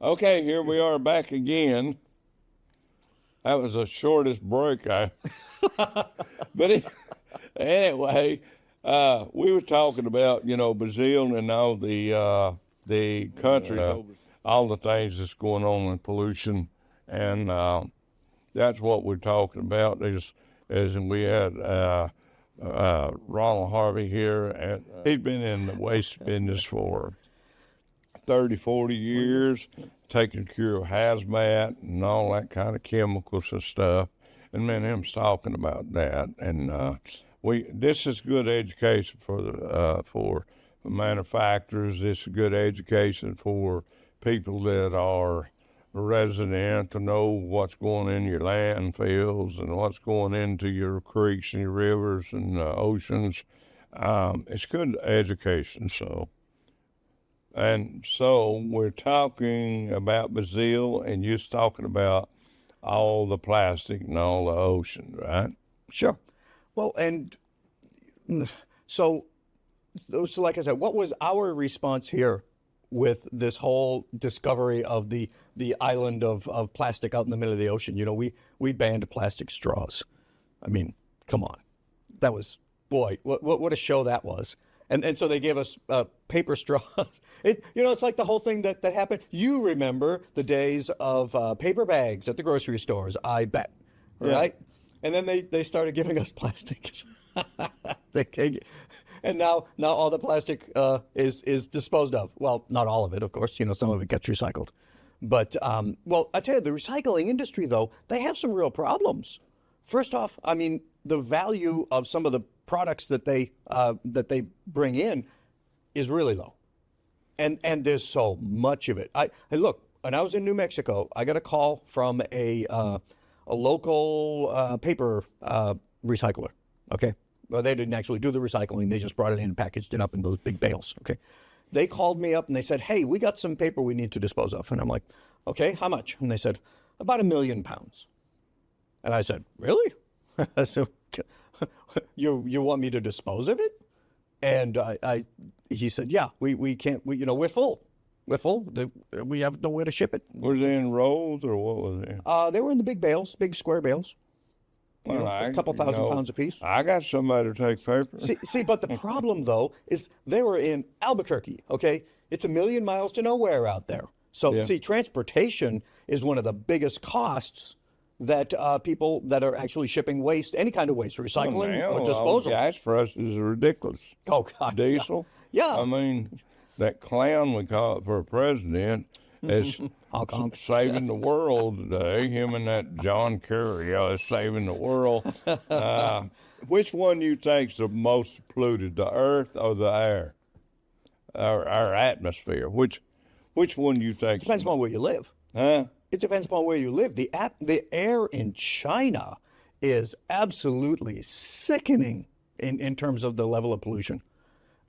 Okay, here we are back again. That was the shortest break but anyway, we were talking about, Brazil and all the countries, all the things that's going on in pollution, and that's what we're talking about. Is we had Ronald Harvey here, and he'd been in the waste business for 30, 40 years, taking care of hazmat and all that kind of chemicals and stuff. And then him's talking about that. And this is good education for manufacturers. This is good education for people that are resident to know what's going in your landfills and what's going into your creeks and your rivers and oceans. It's good education, And so we're talking about Brazil, and you're talking about all the plastic and all the ocean, right? Sure. Well, and so like I said, what was our response here with this whole discovery of the island of plastic out in the middle of the ocean? We banned plastic straws. I mean, come on. That was, boy, what a show that was. And so they gave us paper straws. It's like the whole thing that happened. You remember the days of paper bags at the grocery stores, I bet, right? Yeah. And then they started giving us plastic. And now all the plastic is disposed of. Well, not all of it, of course. Some of it gets recycled. But, I tell you, the recycling industry, though, they have some real problems. First off, I mean, the value of some of the products that they bring in is really low, and there's so much of it. Hey, look, when I was in New Mexico, I got a call from a local paper recycler. Okay, well, they didn't actually do the recycling; they just brought it in and packaged it up in those big bales. Okay, they called me up and they said, "Hey, we got some paper we need to dispose of," and I'm like, "Okay, how much?" And they said, "About 1 million pounds." And I said, "Really?" So, you want me to dispose of it? And he said, "Yeah, we can't. We're full. We're full. We have nowhere to ship it." Was it in rolls or what was it? They were in the big bales, big square bales. A couple thousand pounds apiece. I got somebody to take paper. See, but the problem though is they were in Albuquerque. Okay, it's 1 million miles to nowhere out there. So yeah. See, transportation is one of the biggest costs that people that are actually shipping waste, any kind of waste, recycling or disposal. Gas prices is ridiculous. Oh, God. Diesel. Yeah. I mean, that clown we call it for a president is saving the world today. Him and that John Kerry is saving the world. Which one do you think is the most polluted, the earth or the air? Our atmosphere. Which one do you think? Depends upon where you live. Huh? It depends upon where you live. The air in China is absolutely sickening in terms of the level of pollution.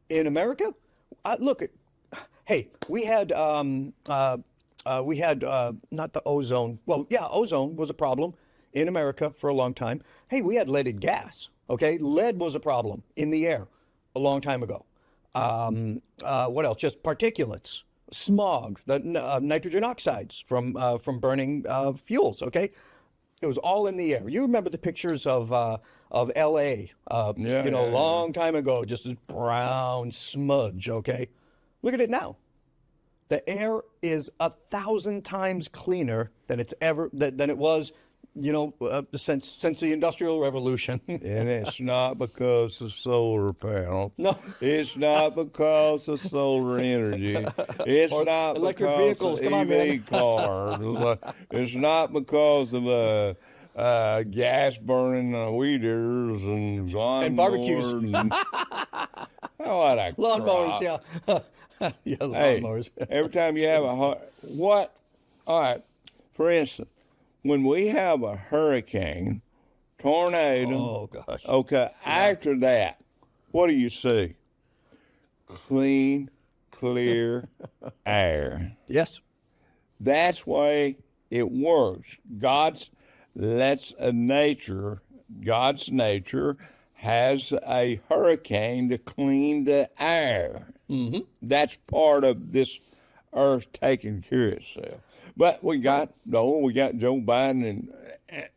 In America, we had not the ozone. Well, yeah, ozone was a problem in America for a long time. Hey, we had leaded gas. Okay, lead was a problem in the air a long time ago. What else? Just particulates. Smog, the nitrogen oxides from burning fuels. Okay, it was all in the air. You remember the pictures of L.A. Long time ago, just this brown smudge. Okay, look at it now. The air is 1,000 times cleaner than it was. Since the Industrial Revolution. And it's not because of solar panel. No. It's not because of solar energy. It's not electric because vehicles. of Come on, EV cars. It's not because of gas burning weed eaters and barbecues. Lawnmowers, yeah. Yeah, lawnmowers. Every time you have what? All right, for instance, when we have a hurricane, tornado, oh gosh. Okay, after that, what do you see? Clean, clear air. Yes. That's why it works. God's nature has a hurricane to clean the air. Mm-hmm. That's part of this Earth taking care of itself. But we got Joe Biden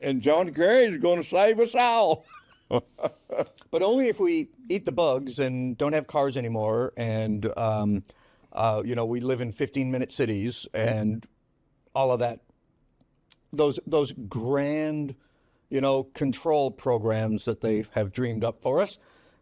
and John Kerry is going to save us all. But only if we eat the bugs and don't have cars anymore, and we live in 15-minute cities and all of that. Those grand, control programs that they have dreamed up for us.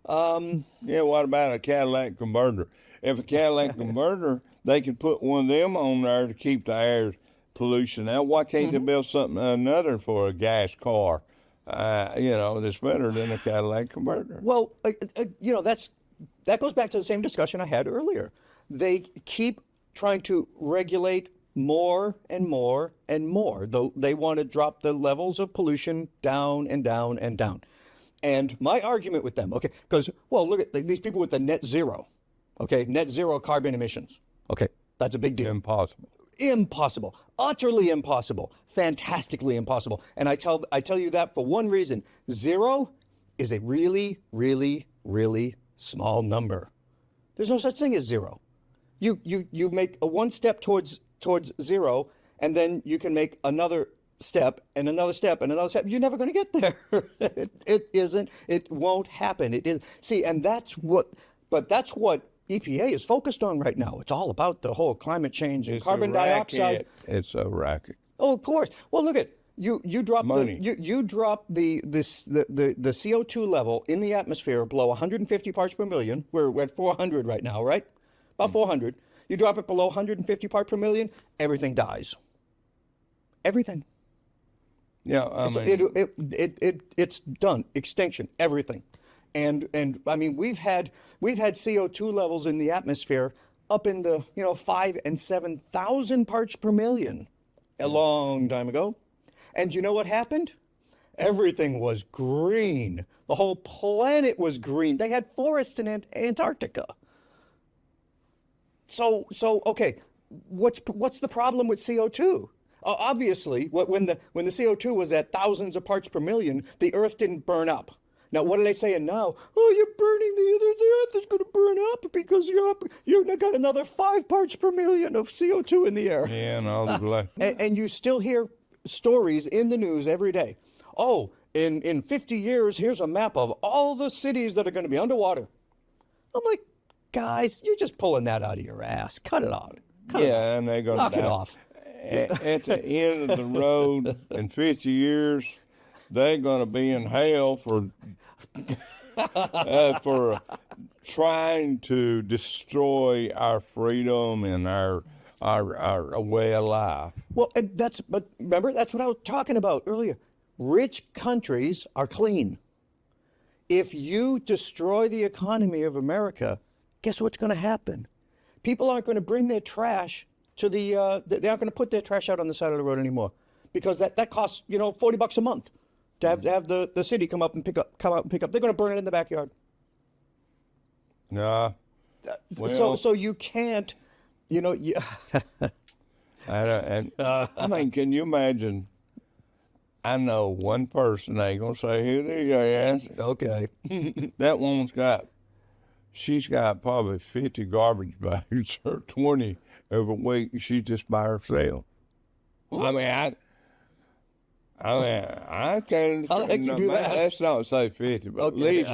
Yeah, what about a Cadillac converter? If a Cadillac converter, they could put one of them on there to keep the air pollution out. Why can't they build another for a gas car? That's better than a Cadillac converter. Well, that goes back to the same discussion I had earlier. They keep trying to regulate more and more and more. Though they want to drop the levels of pollution down and down and down. And my argument with them, okay, because, look at these people with the net zero, okay, net zero carbon emissions. Okay, that's a big deal. Impossible, utterly impossible, fantastically impossible. And I tell you that for one reason: zero is a really, really, really small number. There's no such thing as zero. You make a one step towards zero, and then you can make another step and another step and another step. You're never going to get there. It won't happen. It is. See, and that's what EPA is focused on right now. It's all about the whole climate change and carbon dioxide. It's a racket. Oh, of course. Well, look at you drop money. You drop the CO2 level in the atmosphere below 150 parts per million. We're at 400 right now, right? About 400. You drop it below 150 parts per million, everything dies. Everything. Yeah, it's done. Extinction. Everything. And I mean, we've had CO2 levels in the atmosphere up in the 5,000 and 7,000 parts per million a long time ago. And you know what happened? Everything was green. The whole planet was green. They had forests in Antarctica. So okay, what's the problem with CO2? Obviously, when the CO2 was at thousands of parts per million, the Earth didn't burn up. Now, what are they saying now? Oh, you're burning the Earth is going to burn up because you've got another 5 parts per million of CO2 in the air. Yeah, and all the black. And you still hear stories in the news every day. Oh, in 50 years, here's a map of all the cities that are going to be underwater. I'm like, guys, you're just pulling that out of your ass. Cut it out. And they're going to knock it off. At the end of the road in 50 years, they're going to be in hell for trying to destroy our freedom and our way of life. Well, but remember, that's what I was talking about earlier. Rich countries are clean. If you destroy the economy of America, guess what's going to happen? People aren't going to bring their trash to they aren't going to put their trash out on the side of the road anymore, because that costs $40 a month to have the city come out and pick up. They're going to burn it in the backyard. Nah. So you can't, I mean, can you imagine? I know one person, I ain't gonna say who they is. Okay. That woman's she's got probably 50 garbage bags or 20 every week. She's just by herself. I mean, I can't. How the heck you do that? Let's not say 50, but at least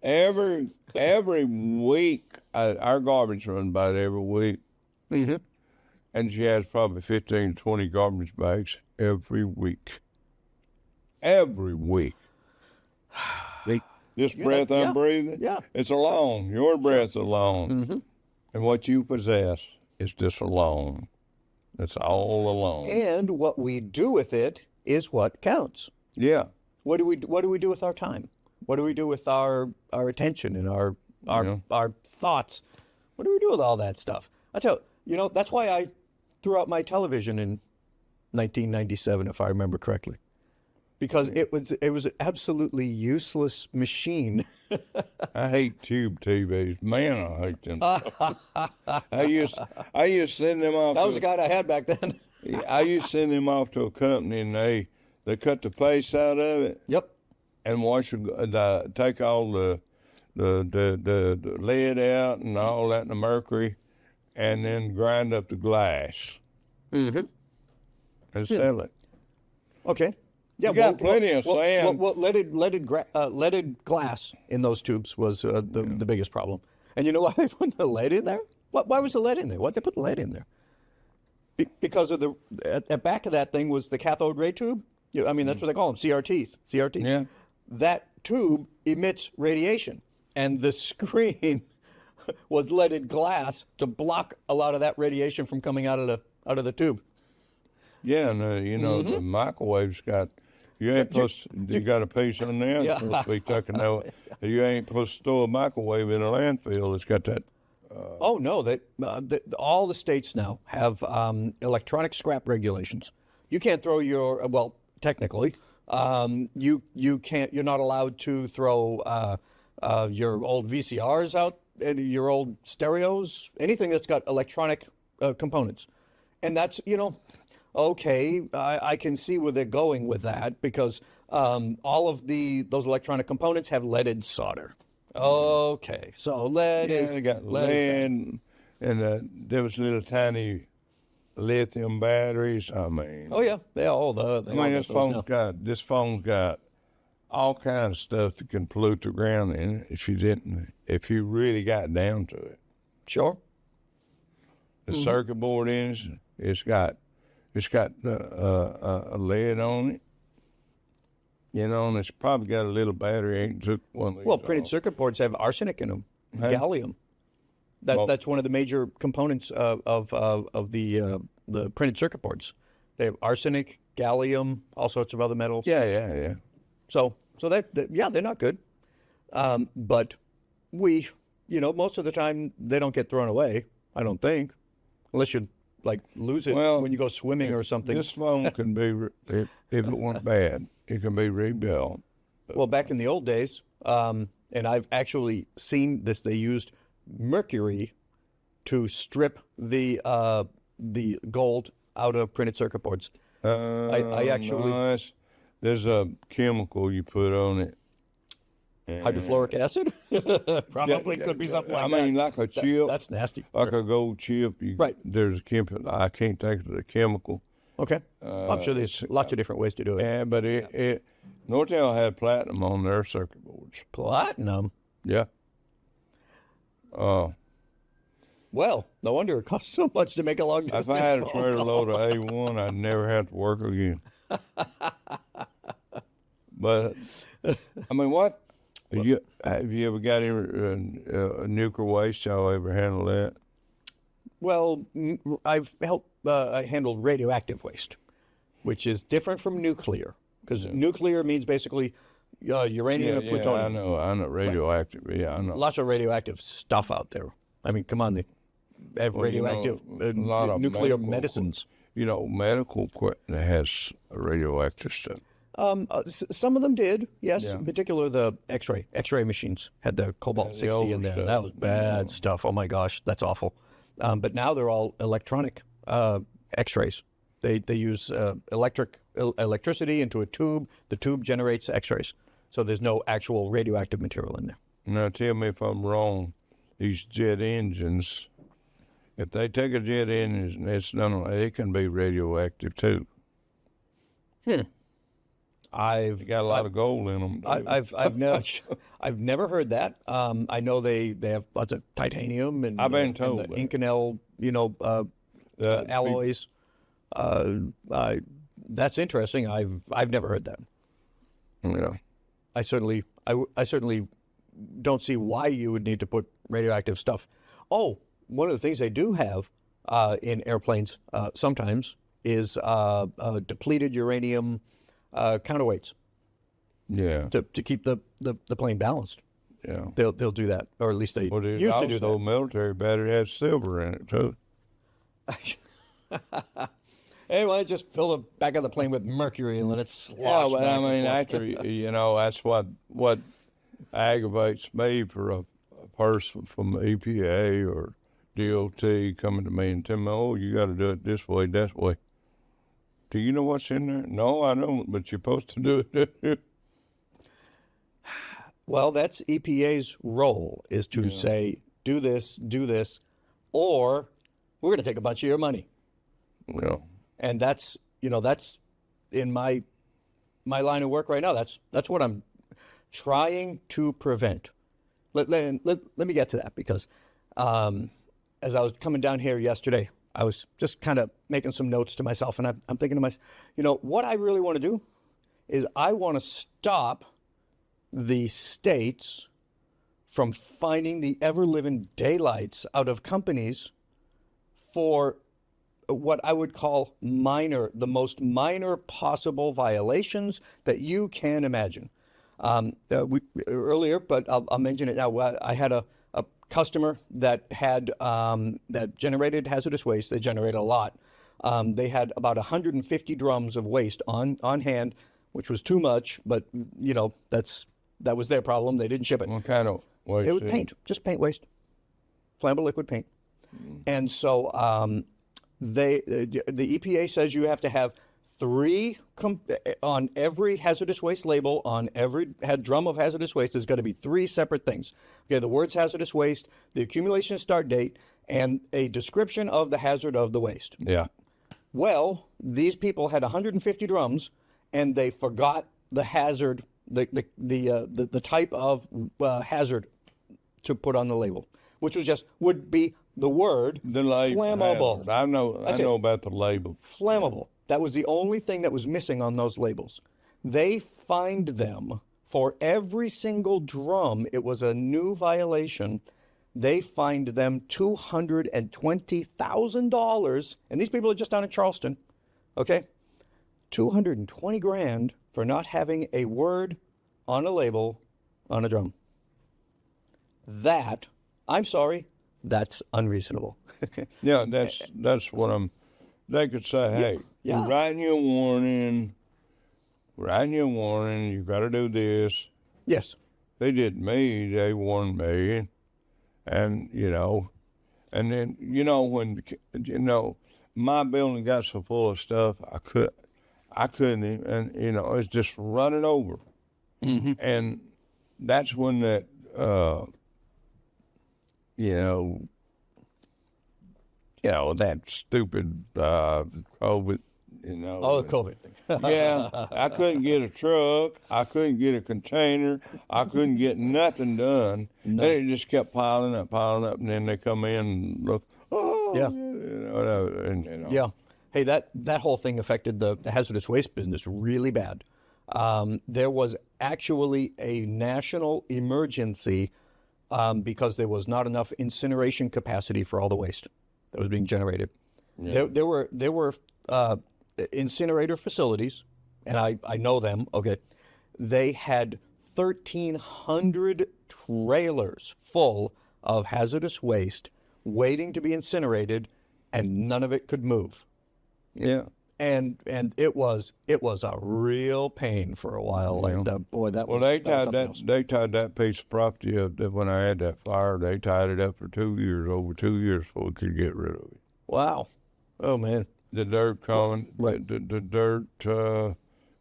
every week, our garbage runs about every week. Mm-hmm. And she has probably 15, 20 garbage bags every week. Every week. This breath I'm breathing, it's alone. Your breath alone. Mm-hmm. And what you possess is just alone. It's all alone. And what we do with it is what counts. Yeah. What do we do with our time? What do we do with our attention and our thoughts? What do we do with all that stuff? I tell you, that's why I threw out my television in 1997, if I remember correctly, because it was an absolutely useless machine. I hate tube TVs. Man, I hate them. I used to send them off. That was the guy I had back then. I used to send them off to a company, and they cut the face out of it. Yep. and take all the lead out and all that, and the mercury, and then grind up the glass and sell it. Okay. Yeah, You got plenty of sand. leaded glass in those tubes was the biggest problem. And you know why they put the lead in there? Why was the lead in there? Why'd they put the lead in there? Because of at the back of that thing was the cathode ray tube. I mean, that's what they call them, CRTs. CRT. Yeah. That tube emits radiation, and the screen was leaded glass to block a lot of that radiation from coming out of the tube. Yeah, and the microwave's got. You ain't supposed. You got a piece on there. Yeah. It's supposed to be tucking out. You ain't supposed to store a microwave in a landfill. It's got that. Oh no! All the states now have electronic scrap regulations. You can't throw your technically, you can't. You're not allowed to throw your old VCRs out, your old stereos, anything that's got electronic components, and that's okay. I can see where they're going with that because all of those electronic components have leaded solder. Okay, so lead is They got lead, and there was little tiny lithium batteries. I mean, oh yeah, they all the. They all got this phone's got all kinds of stuff that can pollute the ground in it if you really got down to it. Sure. The circuit board in it's got a lead on it. And it's probably got a little battery. Ain't took one of these. Well, printed circuit boards have arsenic in them, gallium. That's one of the major components of the printed circuit boards. They have arsenic, gallium, all sorts of other metals. Yeah. So they're not good. But most of the time they don't get thrown away. I don't think, unless you lose it when you go swimming or something. This phone can be, if it went bad, it can be rebuilt. Well, back in the old days, and I've actually seen this, they used mercury to strip the gold out of printed circuit boards. I actually there's a chemical you put on it. Hydrofluoric acid? Probably could be something like that. I mean, like a chip. That's nasty. Like a gold chip. Right. There's a chemical. I can't think of the chemical. Okay. I'm sure there's lots of different ways to do it. Yeah, but Nortel had platinum on their circuit boards. Platinum? Yeah. Well, no wonder it costs so much to make a long distance If I had a phone trailer call. load of A1, I'd never have to work again. But, I mean, what? Have you ever got any nuclear waste? Y'all ever handle that? Well, I've handled radioactive waste, which is different from nuclear, because nuclear means basically uranium and plutonium. Yeah, I know radioactive. Right. Yeah, I know. Lots of radioactive stuff out there. I mean, come on, they have radioactive a lot of nuclear medicines. Medical equipment has radioactive stuff. Some of them did, yes. In particular, the X-ray machines had the cobalt 60 in there. stuff. That was bad stuff. Oh my gosh, that's awful. But now they're all electronic X-rays. They use electricity into a tube. The tube generates X-rays. So there's no actual radioactive material in there. Now tell me if I'm wrong. These jet engines, if they take a jet engine, it can be radioactive too. I've got a lot of gold in them. I've never heard that. I know they have lots of titanium and I've been told and the that. Inconel, alloys. That's interesting. I've never heard that. Yeah. I certainly don't see why you would need to put radioactive stuff. Oh, one of the things they do have in airplanes sometimes is depleted uranium counterweights. Yeah. To keep the plane balanced. Yeah. They'll do that, or at least they used to do that. Military battery has silver in it too. Anyway, just fill the back of the plane with mercury and let it slosh. Yeah, but back I and mean, forth. actually, that's what aggravates me for a person from the EPA or DOT coming to me and telling me, "Oh, you got to do it this way, that way." Do you know what's in there? No, I don't, but you're supposed to do it. Well, that's EPA's role is to say, do this, or we're going to take a bunch of your money. Yeah. And that's, that's in my line of work right now. That's what I'm trying to prevent. Let me get to that because as I was coming down here yesterday, I was just kind of making some notes to myself, and I'm thinking to myself, what I really want to do is I want to stop the states from finding the ever-living daylights out of companies for what I would call the most minor possible violations that you can imagine. Earlier, but I'll mention it now. I had a customer that had that generated hazardous waste. They generated a lot. They had about 150 drums of waste on hand, which was too much. But that was their problem. They didn't ship it. What kind of waste? It was paint, just paint waste, flammable liquid paint. And so the EPA says you have to have 3 on every hazardous waste label. On every drum of hazardous waste, there's got to be 3 separate things. Okay, the words hazardous waste, the accumulation start date, and a description of the hazard of the waste. Yeah. Well, these people had 150 drums, and they forgot the hazard, the type of hazard to put on the label, which would be the word The label. flammable. I know about the label. Flammable. That was the only thing that was missing on those labels. They fined them for every single drum. It was a new violation. They fined them $220,000, and these people are just down in Charleston. Okay, $220,000 for not having a word on a label on a drum. I'm sorry, that's unreasonable. Yeah, that's what I'm. They could say, "Hey, Yeah. we're writing you a warning. You got to do this." Yes. They did me. They warned me, and and then when my building got so full of stuff, I couldn't even, and it's just running over, and that's when that that stupid COVID, Oh, the COVID thing. yeah, I couldn't get a truck. I couldn't get a container. I couldn't get nothing done. And it just kept piling up, and then they come in and look. Oh, Yeah. Yeah. Hey, that whole thing affected the hazardous waste business really bad. There was actually a national emergency because there was not enough incineration capacity for all the waste that was being generated. Yeah. There were incinerator facilities, and I know them. Okay, they had 1,300 trailers full of hazardous waste waiting to be incinerated, and none of it could move. Yeah. And it was a real pain for a while. Like that, boy, that Well, was. they that was tied something that. else. They tied that piece of property up. That when I had that fire, they tied it up for 2 years, over 2 years, before we could get rid of it. Wow. Oh man. The dirt coming, Right. the dirt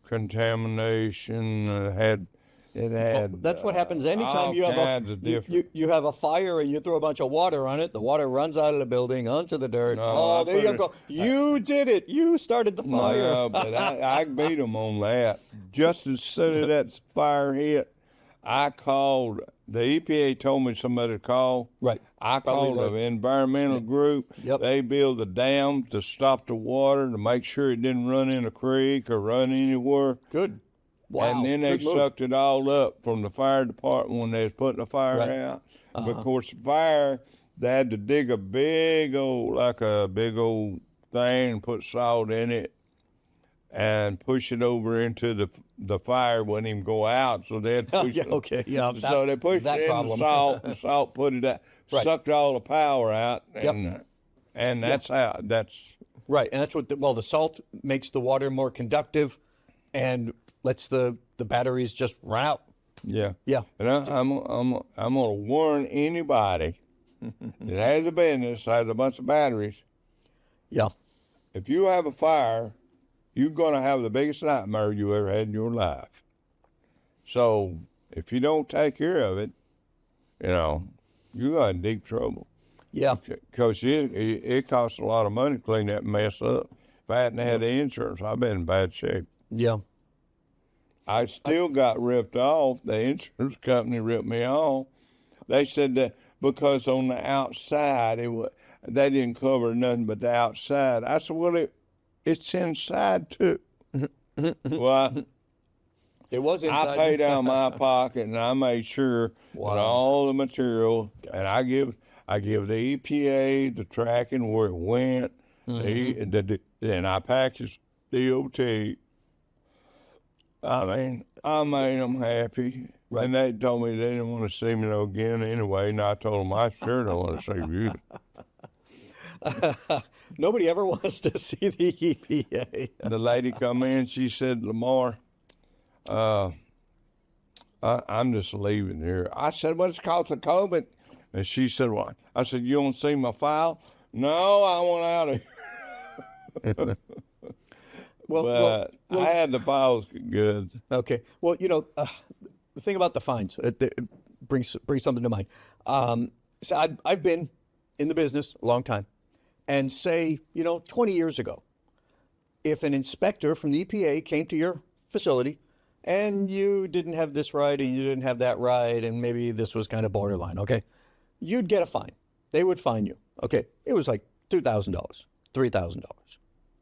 contamination had. That's what happens anytime all you have kinds of different. you have a fire and you throw a bunch of water on it. The water runs out of the building onto the dirt. No, I There you put go. You did it. You started the fire. No, but I beat them on that. Just as soon as that fire hit, I called. The EPA told me somebody to call. Right. I Probably called right. an environmental group. Yep. They built a dam to stop the water to make sure it didn't run in a creek or run anywhere. Good. Wow. And then they Good move. sucked it all up from the fire department when they was putting the fire Right. out. But of course, the fire, they had to dig a big old thing and put salt in it and push it over into the fire wouldn't even go out. So they had to push Yeah, it. okay. Yeah. So they pushed that it in problem. the salt, and salt put it out, Right. sucked all the power out. Yep. And that's how, that's, Right, and that's what. The salt makes the water more conductive, and lets the batteries just run out. yeah. Yeah. And I'm gonna warn anybody that has a business, has a bunch of batteries. Yeah. If you have a fire, you're gonna have the biggest nightmare you ever had in your life. So If you don't take care of it, you know, you're going in deep trouble. Yeah. Because it costs a lot of money to clean that mess up. If I hadn't had the insurance, I'd been in bad shape. Yeah. I still got ripped off. The insurance company ripped me off. They said that because on the outside, they didn't cover nothing but the outside. I said, well, it's inside too. Well, It was inside. I paid out of my pocket, and I made sure that all the material, and I give the EPA the tracking where it went, and I packaged DOT. I mean, I made them happy. Right. And they told me they didn't want to see me again anyway, and I told them I sure don't want to see you. Nobody ever wants to see the EPA. The lady come in, she said, Lamar, I'm just leaving here. I said, what's it called, the COVID? And she said, what? I said, you don't see my file? No, I want out of here. Well, I had the files good. Okay. Well, you know, the thing about the fines, it brings something to mind. So I've been in the business a long time, and say, 20 years ago, if an inspector from the EPA came to your facility and you didn't have this right and you didn't have that right, and maybe this was kind of borderline, okay, you'd get a fine. They would fine you. Okay. It was like $2,000, $3,000.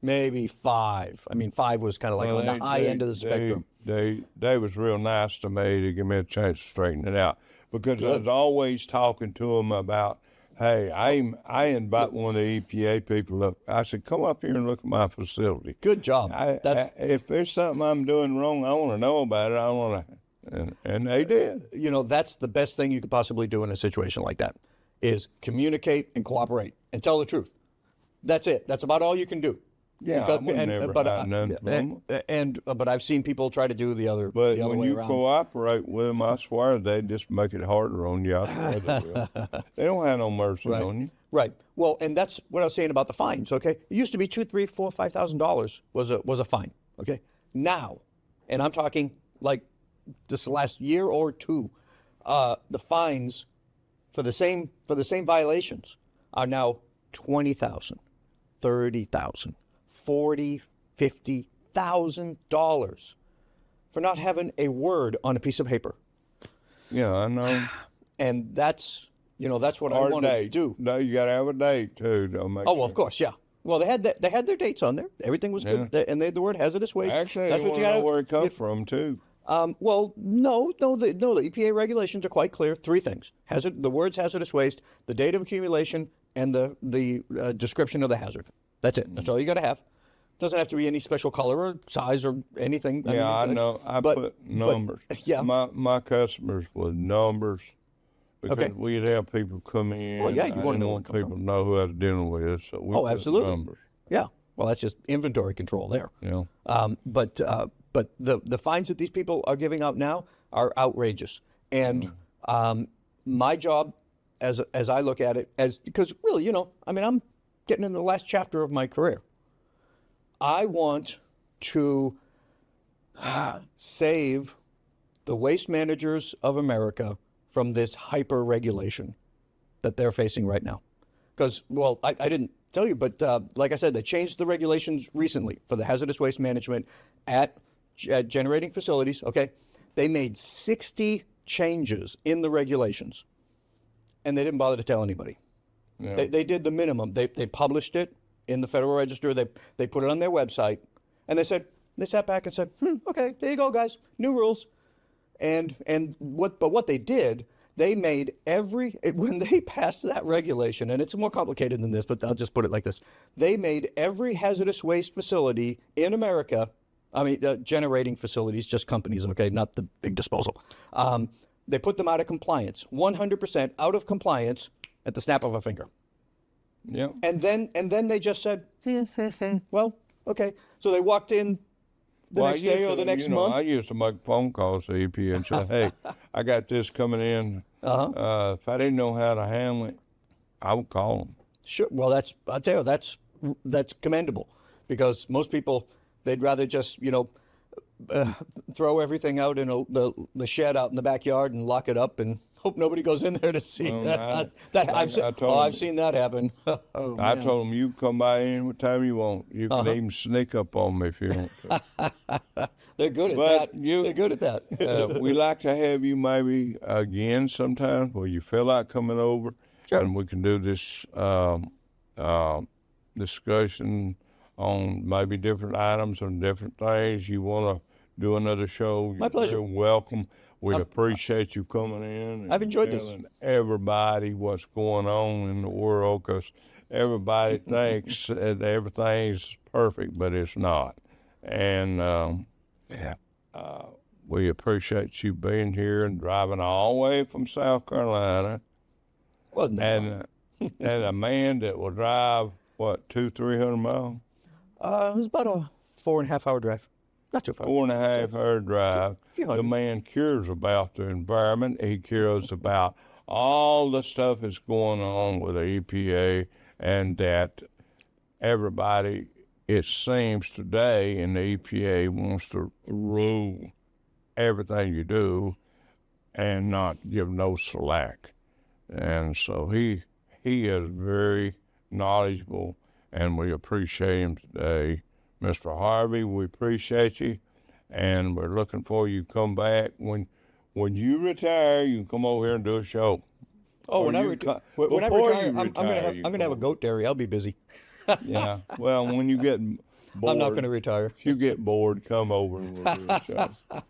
Maybe $5,000. I mean, $5,000 was kind of like on the high end of the spectrum. They was real nice to me to give me a chance to straighten it out, because I was always talking to them about, hey, I invite one of the EPA people up. I said, come up here and look at my facility. Good job. If there's something I'm doing wrong, I want to know about it. I want to, and they did. That's the best thing you could possibly do in a situation like that, is communicate and cooperate and tell the truth. That's it. That's about all you can do. Yeah, I would never hide nothing from them. But I've seen people try to do the other But the other when way you around. cooperate with them, I swear they just make it harder on you. I swear they will. They don't have no mercy on you. Right. Well, and that's what I was saying about the fines. Okay, it used to be $2,000, $3,000, $4,000, $5,000 was a fine. Okay, now, and I'm talking like this last year or two, the fines for the same violations are now $20,000, $30,000. $40,000, $50,000 for not having a word on a piece of paper. Yeah, I know. And that's what I want to do. No, you got to have a date too. To make well, of course, yeah. Well, they had their dates on there. Everything was good, and they had the word hazardous waste. Actually, that's what you know where it comes from too. Well, no. The EPA regulations are quite clear. Three things: the words hazardous waste, the date of accumulation, and the description of the hazard. That's it. That's all you got to have. Doesn't have to be any special color or size or anything. I know. I put numbers. Yeah. My customers with numbers, because Okay. we'd have people come in. Well, yeah, you want to know want people to know who I'm dealing with. So we put absolutely. numbers. Yeah. Well, that's just inventory control there. Yeah. But the fines that these people are giving out now are outrageous. And my job, as I look at it, because really, I'm getting in the last chapter of my career. I want to save the waste managers of America from this hyper regulation that they're facing right now. Because, well, I didn't tell you, but like I said, they changed the regulations recently for the hazardous waste management at generating facilities. Okay, they made 60 changes in the regulations, and they didn't bother to tell anybody. Yeah. They did the minimum. They published it in the Federal Register. They put it on their website, and they sat back and said, okay, there you go, guys, new rules. But what they did, they made when they passed that regulation, and it's more complicated than this, but I'll just put it like this. They made every hazardous waste facility in America, generating facilities, just companies, okay, not the big disposal. They put them out of compliance, 100% out of compliance at the snap of a finger. Yeah. And then they just said, well, okay. So they walked in the next day or the next month. I used to make phone calls to EPA and say, hey, I got this coming in. If I didn't know how to handle it, I would call them. Sure. Well, that's commendable, because most people, they'd rather just, throw everything out in the shed out in the backyard and lock it up and hope nobody goes in there to see I've seen that happen. Oh, I man. told them you can come by any time you want. You can even sneak up on me if you want to. They're good at But that. They're good at that. We like to have you maybe again sometimes where you feel like coming over, Sure. and we can do this discussion on maybe different items and different things. You want to do another show? My pleasure. You're welcome. We'd appreciate you coming in. I've enjoyed this. Telling everybody what's going on in the world, because everybody thinks that everything's perfect, but it's not. And we appreciate you being here and driving all the way from South Carolina. Wasn't that fun? And a man that will drive, what, 200-300 miles? It was about a 4.5 hour drive. Not too far. 4.5 hour drive. Few hundred. The man cares about the environment. He cares about all the stuff that's going on with the EPA, and that everybody, it seems today, in the EPA wants to rule everything you do and not give no slack. And so he is very knowledgeable, and we appreciate him today. Mr. Harvey, we appreciate you, and we're looking for you to come back. When you retire, you can come over here and do a show. Oh, Or when I you retire, co- when I before retire, you I'm gonna retire, you have a come goat dairy. I'll be busy. Yeah. Well, when you get bored, I'm not going to retire. if you get bored, come over and we'll do a show.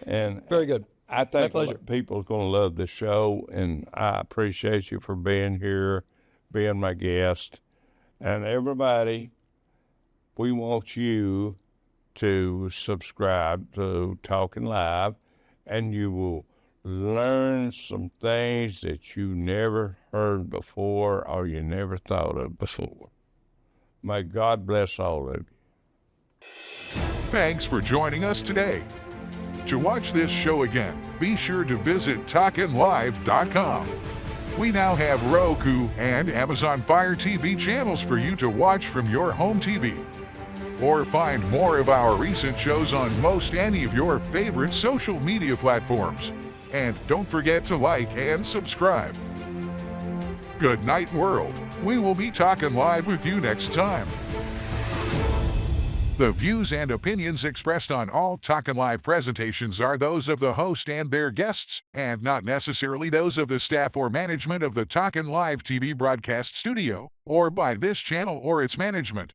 And Very good. I think pleasure. people are going to love the show, and I appreciate you for being here, being my guest. And everybody, we want you to subscribe to Talkin' Live, and you will learn some things that you never heard before or you never thought of before. May God bless all of you. Thanks for joining us today. To watch this show again, be sure to visit talkinlive.com. We now have Roku and Amazon Fire TV channels for you to watch from your home TV. Or find more of our recent shows on most any of your favorite social media platforms. And don't forget to like and subscribe. Good night, world. We will be talking live with you next time. The views and opinions expressed on all Talkin' Live presentations are those of the host and their guests, and not necessarily those of the staff or management of the Talkin' Live TV broadcast studio, or by this channel or its management.